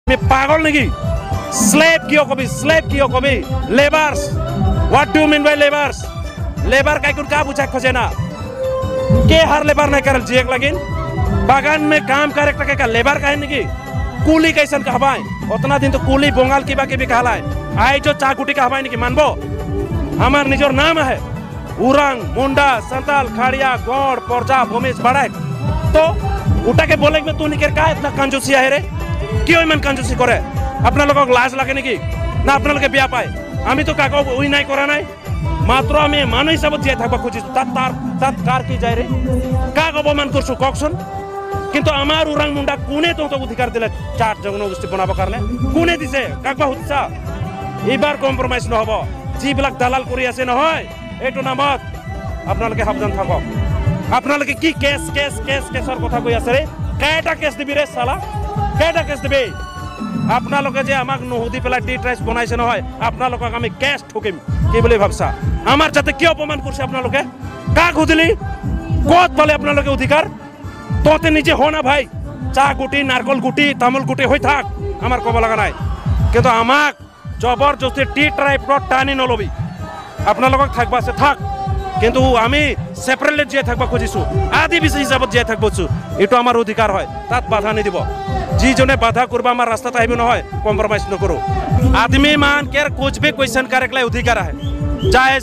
পাগল নেকি স্লেভ কিয় কবি labours what do mean by labours labour का कुछ का बुझा खोजे ना के हर लेबर नहीं करल जिएक लगिन बागान में काम करे टके का लेबर का है निकी कूली कैसन कहबाय उतना दिन तो कूली बंगाल की बाकी भी कहलाय आई जो चाकुटी कहबाय निकी मानबो हमार निजोर नाम है उरंग मुंडा संताल खाड़िया गौड़ पोरजा भूमिज बड़ाक तो उठा के बोले में तू निकर का इतना कंजूसी है रे क्यों इमान कंजूसी करे अपना लोगों को लाज लगे निकी ना अपना लोग बिया पाए आमी तो काको उई নাই করা নাই মাত্র আমি মানুষ হিসাবে জিয়া থাকবা খুঁজিছো তার কার কি যায় রে কাক অপমান করছো ককশন কিন্তু আমার উরাং মুন্ডা কোনে তো অধিকার দিলে চার জনগোষ্ঠী বনাবো কারণে কোনে দিছে কাকবা হচ্ছে এবার কম্প্রোমাইজ নহব যিবিলাক দালাল কৰি আছে নহয় এইটো নামত আপোনালোকে সাবধান থাকক আপোনালোকে কি কেছৰ কথা কৈ আছে ৰে কেটা কেছ দিবি ৰে সালা কেটা কেছ দিবি আপোনালোকে যে আমাক নহদি পেলাই ডি ট্ৰাইস বনাইছে নহয় আপোনালোকক আমি কেছ ঠকিম কি বুলি ভাবছা আমাৰ যাতে কি অপমান কৰিছে আপোনালোকে কাক হুদিলি কত পালে আপোনালোকে অধিকাৰ তোতে নিজে হো না ভাই চা গুটি নাৰকল গুটি তামুল গুটি হৈ থাক আমাৰ কব লাগা নাই কিন্তু আমাক জবৰদস্তি টি ট্ৰাইব টানি নলবি আপোনালোকক থাকবা আছে থাক কিন্তু আমি সেপাৰেটলি জিয়া থাকবা খুজিছো আদিবাসী হিসাবত জিয়া থাকবছো এটো আমাৰ অধিকাৰ হয় তাত বাধা নিদিব যিজনে বাধা কৰবা আমাৰ ৰাস্তাতে আহিব নহয় কম্প্ৰোমাইজ নকৰো আদমি মান কেৰ कुछ भी क्वेश्चन करे के लिए अधिकार है चाहे